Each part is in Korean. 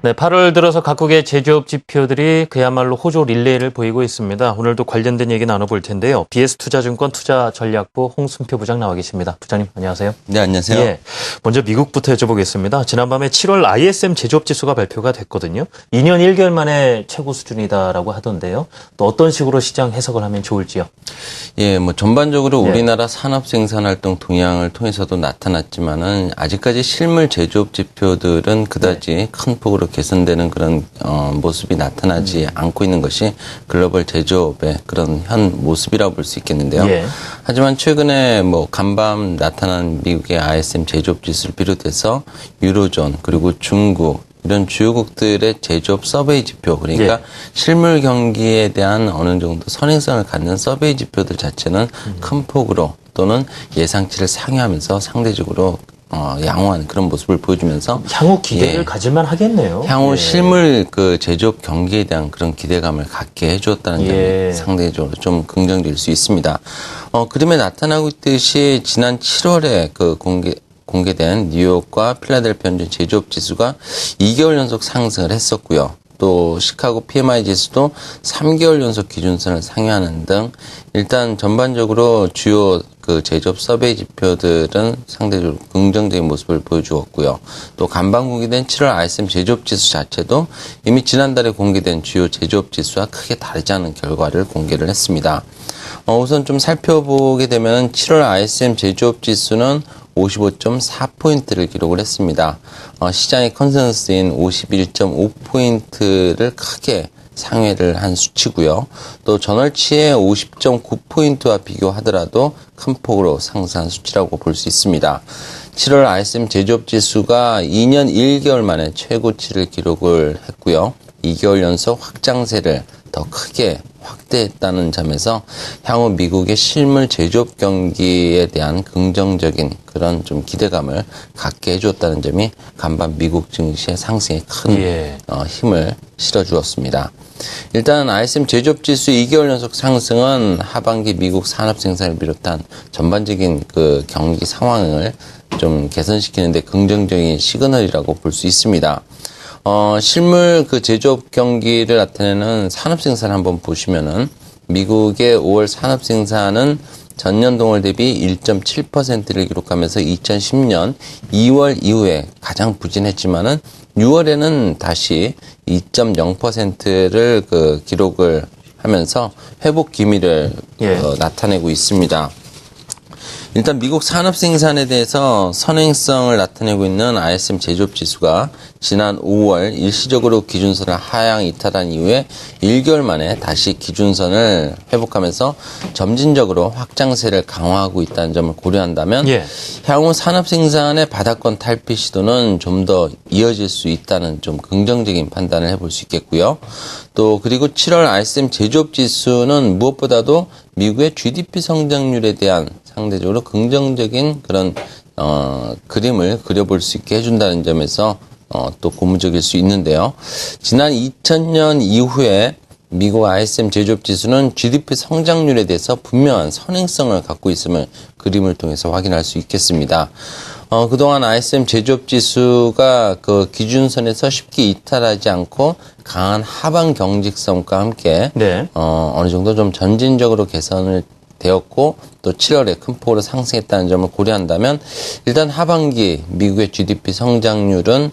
네, 8월 들어서 각국의 제조업 지표들이 그야말로 호조 릴레이를 보이고 있습니다. 오늘도 관련된 얘기 나눠볼 텐데요. BS투자증권 투자전략부 홍순표 부장 나와 계십니다. 부장님 안녕하세요. 네, 안녕하세요. 예, 먼저 미국부터 여쭤보겠습니다. 지난밤에 7월 ISM 제조업 지수가 발표가 됐거든요. 2년 1개월 만에 최고 수준이다라고 하던데요. 또 어떤 식으로 시장 해석을 하면 좋을지요? 예, 뭐 전반적으로 우리나라 산업 생산 활동 동향을 통해서도 나타났지만은 아직까지 실물 제조업 지표들은 그다지 큰 폭으로 개선되는 그런 모습이 나타나지 않고 있는 것이 글로벌 제조업의 그런 현 모습이라고 볼 수 있겠는데요. 예. 하지만 최근에 뭐 간밤 나타난 미국의 ISM 제조업 지수를 비롯해서 유로존 그리고 중국 이런 주요국들의 제조업 서베이 지표, 그러니까 실물 경기에 대한 어느 정도 선행성을 갖는 서베이 지표들 자체는 큰 폭으로 또는 예상치를 상회하면서 상대적으로 양호한 그런 모습을 보여주면서 향후 기대를 가질만 하겠네요. 향후 실물 그 제조업 경기에 대한 그런 기대감을 갖게 해주었다는 점이 상대적으로 좀 긍정적일 수 있습니다. 그림에 나타나고 있듯이 지난 7월에 그 공개된 뉴욕과 필라델피아 현지 제조업 지수가 2개월 연속 상승을 했었고요. 또 시카고 PMI 지수도 3개월 연속 기준선을 상회하는 등 일단 전반적으로 주요 그 제조업 서베이 지표들은 상대적으로 긍정적인 모습을 보여주었고요. 또 간밤 공개된 7월 ISM 제조업 지수 자체도 이미 지난달에 공개된 주요 제조업 지수와 크게 다르지 않은 결과를 공개를 했습니다. 우선 좀 살펴보게 되면 7월 ISM 제조업 지수는 55.4포인트를 기록을 했습니다. 시장의 컨센서스인 51.5포인트를 크게 상회를 한 수치고요. 또 전월치의 50.9포인트와 비교하더라도 큰 폭으로 상승한 수치라고 볼 수 있습니다. 7월 ISM 제조업 지수가 2년 1개월 만에 최고치를 기록을 했고요. 2개월 연속 확장세를 더 크게 확대했다는 점에서 향후 미국의 실물 제조업 경기에 대한 긍정적인 그런 좀 기대감을 갖게 해주었다는 점이 간밤 미국 증시의 상승에 큰 힘을 실어주었습니다. 일단 ISM 제조업 지수 2개월 연속 상승은 하반기 미국 산업 생산을 비롯한 전반적인 그 경기 상황을 좀 개선시키는데 긍정적인 시그널이라고 볼 수 있습니다. 실물 그 제조업 경기를 나타내는 산업 생산 한번 보시면은 미국의 5월 산업 생산은 전년 동월 대비 1.7%를 기록하면서 2010년 2월 이후에 가장 부진했지만은 6월에는 다시 2.0%를 그 기록을 하면서 회복 기미를 나타내고 있습니다. 일단 미국 산업 생산에 대해서 선행성을 나타내고 있는 ISM 제조업 지수가 지난 5월 일시적으로 기준선을 하향 이탈한 이후에 1개월 만에 다시 기준선을 회복하면서 점진적으로 확장세를 강화하고 있다는 점을 고려한다면 향후 산업 생산의 바닥권 탈피 시도는 좀 더 이어질 수 있다는 좀 긍정적인 판단을 해볼 수 있겠고요. 또 그리고 7월 ISM 제조업 지수는 무엇보다도 미국의 GDP 성장률에 대한 상대적으로 긍정적인 그런 그림을 그려볼 수 있게 해준다는 점에서 또 고무적일 수 있는데요. 지난 2000년 이후에 미국 ISM 제조업 지수는 GDP 성장률에 대해서 분명한 선행성을 갖고 있음을 그림을 통해서 확인할 수 있겠습니다. 그동안 ISM 제조업 지수가 그 기준선에서 쉽게 이탈하지 않고 강한 하방 경직성과 함께 어느 정도 좀 점진적으로 개선을 되었고 또 7월에 큰 폭으로 상승했다는 점을 고려한다면 일단 하반기 미국의 GDP 성장률은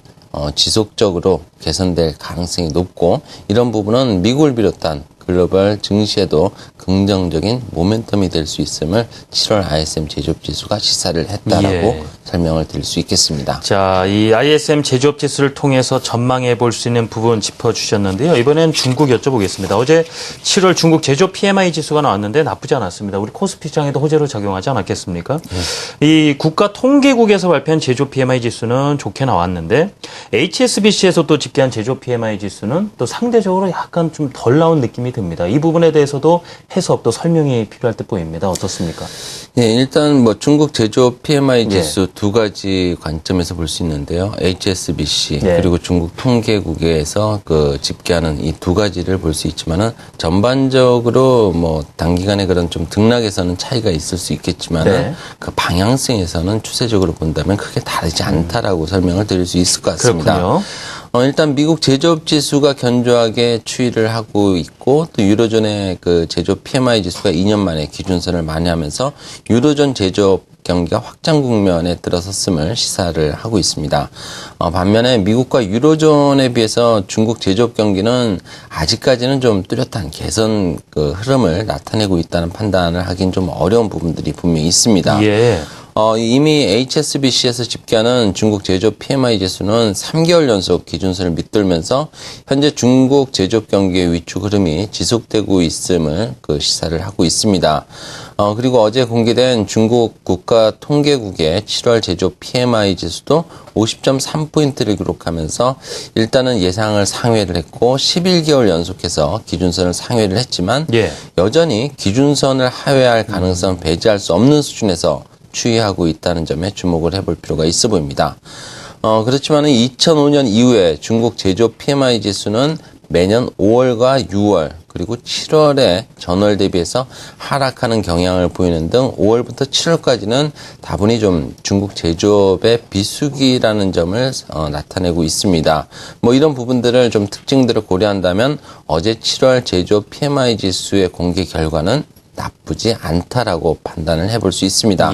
지속적으로 개선될 가능성이 높고 이런 부분은 미국을 비롯한 글로벌 증시에도 긍정적인 모멘텀이 될 수 있음을 7월 ISM 제조업 지수가 시사를 했다라고 설명을 드릴 수 있겠습니다. 자, 이 ISM 제조업 지수를 통해서 전망해 볼 수 있는 부분 짚어주셨는데요. 이번엔 중국 여쭤보겠습니다. 어제 7월 중국 제조업 PMI 지수가 나왔는데 나쁘지 않았습니다. 우리 코스피 시장에도 호재로 작용하지 않았겠습니까? 이 국가통계국에서 발표한 제조업 PMI 지수는 좋게 나왔는데 HSBC에서 또 집계한 제조업 PMI 지수는 또 상대적으로 약간 좀 덜 나온 느낌이 듭니다. 이 부분에 대해서도 해석 또 설명이 필요할 듯 보입니다. 어떻습니까? 일단 뭐 중국 제조업 PMI 지수 두 가지 관점에서 볼 수 있는데요. HSBC 그리고 중국 통계국에서 그 집계하는 이 두 가지를 볼 수 있지만은 전반적으로 뭐 단기간에 그런 좀 등락에서는 차이가 있을 수 있겠지만은 그 방향성에서는 추세적으로 본다면 크게 다르지 않다라고 설명을 드릴 수 있을 것 같습니다. 그렇군요. 일단 미국 제조업 지수가 견조하게 추이를 하고 있고 또 유로존의 그 제조업 PMI 지수가 2년 만에 기준선을 만회하면서 유로존 제조업 경기가 확장 국면에 들어섰음을 시사를 하고 있습니다. 반면에 미국과 유로존에 비해서 중국 제조업 경기는 아직까지는 좀 뚜렷한 개선 그 흐름을 나타내고 있다는 판단을 하긴 좀 어려운 부분들이 분명히 있습니다. 예. 이미 HSBC에서 집계하는 중국 제조업 PMI 지수는 3개월 연속 기준선을 밑돌면서 현재 중국 제조업 경기의 위축 흐름이 지속되고 있음을 그 시사를 하고 있습니다. 그리고 어제 공개된 중국 국가통계국의 7월 제조업 PMI 지수도 50.3포인트를 기록하면서 일단은 예상을 상회를 했고 11개월 연속해서 기준선을 상회를 했지만 여전히 기준선을 하회할 가능성을 배제할 수 없는 수준에서 추이하고 있다는 점에 주목을 해볼 필요가 있어 보입니다. 그렇지만 2005년 이후에 중국 제조업 PMI 지수는 매년 5월과 6월 그리고 7월에 전월 대비해서 하락하는 경향을 보이는 등 5월부터 7월까지는 다분히 좀 중국 제조업의 비수기라는 점을 나타내고 있습니다. 뭐 이런 부분들을 좀 특징들을 고려한다면 어제 7월 제조업 PMI 지수의 공개 결과는 나쁘지 않다라고 판단을 해볼 수 있습니다.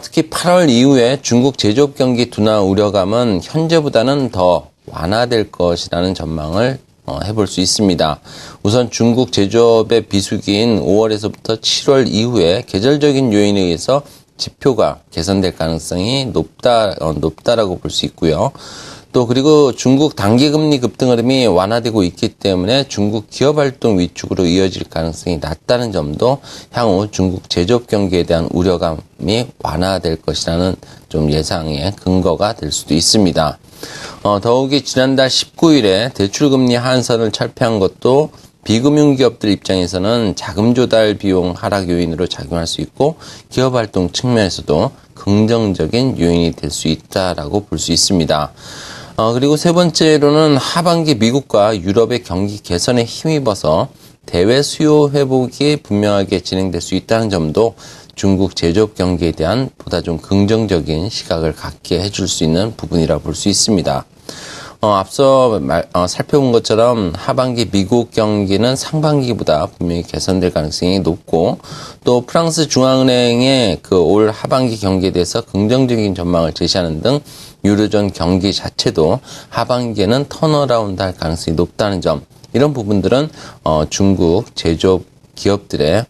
특히 8월 이후에 중국 제조업 경기 둔화 우려감은 현재보다는 더 완화될 것이라는 전망을 해볼 수 있습니다. 우선 중국 제조업의 비수기인 5월에서부터 7월 이후에 계절적인 요인에 의해서 지표가 개선될 가능성이 높다라고 볼 수 있고요. 또 그리고 중국 단기금리 급등 흐름이 완화되고 있기 때문에 중국 기업활동 위축으로 이어질 가능성이 낮다는 점도 향후 중국 제조업 경기에 대한 우려감이 완화될 것이라는 좀 예상의 근거가 될 수도 있습니다. 더욱이 지난달 19일에 대출금리 하한선을 철폐한 것도 비금융기업들 입장에서는 자금 조달 비용 하락 요인으로 작용할 수 있고 기업활동 측면에서도 긍정적인 요인이 될 수 있다라고 볼 수 있습니다. 그리고 세 번째로는 하반기 미국과 유럽의 경기 개선에 힘입어서 대외 수요 회복이 분명하게 진행될 수 있다는 점도 중국 제조업 경기에 대한 보다 좀 긍정적인 시각을 갖게 해줄 수 있는 부분이라 볼 수 있습니다. 앞서 살펴본 것처럼 하반기 미국 경기는 상반기보다 분명히 개선될 가능성이 높고 또 프랑스 중앙은행의 그 올 하반기 경기에 대해서 긍정적인 전망을 제시하는 등 유로존 경기 자체도 하반기에는 턴어라운드 할 가능성이 높다는 점, 이런 부분들은 중국 제조업 기업들의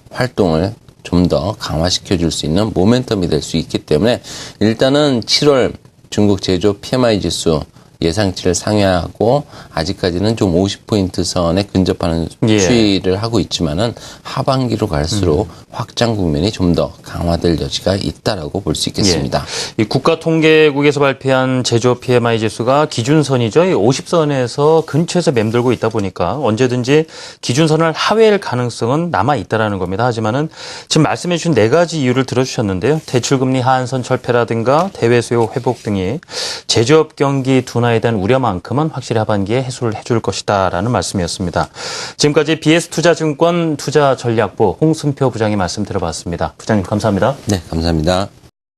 활동을 좀 더 강화시켜 줄 수 있는 모멘텀이 될 수 있기 때문에 일단은 7월 중국 제조업 PMI 지수 예상치를 상회하고 아직까지는 좀 50포인트 선에 근접하는 추이를 하고 있지만은 하반기로 갈수록 확장 국면이 좀 더 강화될 여지가 있다라고 볼 수 있겠습니다. 이 국가통계국에서 발표한 제조업 PMI 지수가 기준선이죠. 이 50선에서 근처에서 맴돌고 있다 보니까 언제든지 기준선을 하회할 가능성은 남아 있다라는 겁니다. 하지만은 지금 말씀해 주신 네 가지 이유를 들어주셨는데요. 대출금리 하한선 철폐라든가 대외 수요 회복 등이 제조업 경기 둔화에 대한 우려만큼은 확실히 하반기에 해소를 해줄 것이다라는 말씀이었습니다. 지금까지 BS투자증권 투자전략부 홍승표 부장님 말씀 들어봤습니다. 부장님 감사합니다. 네, 감사합니다.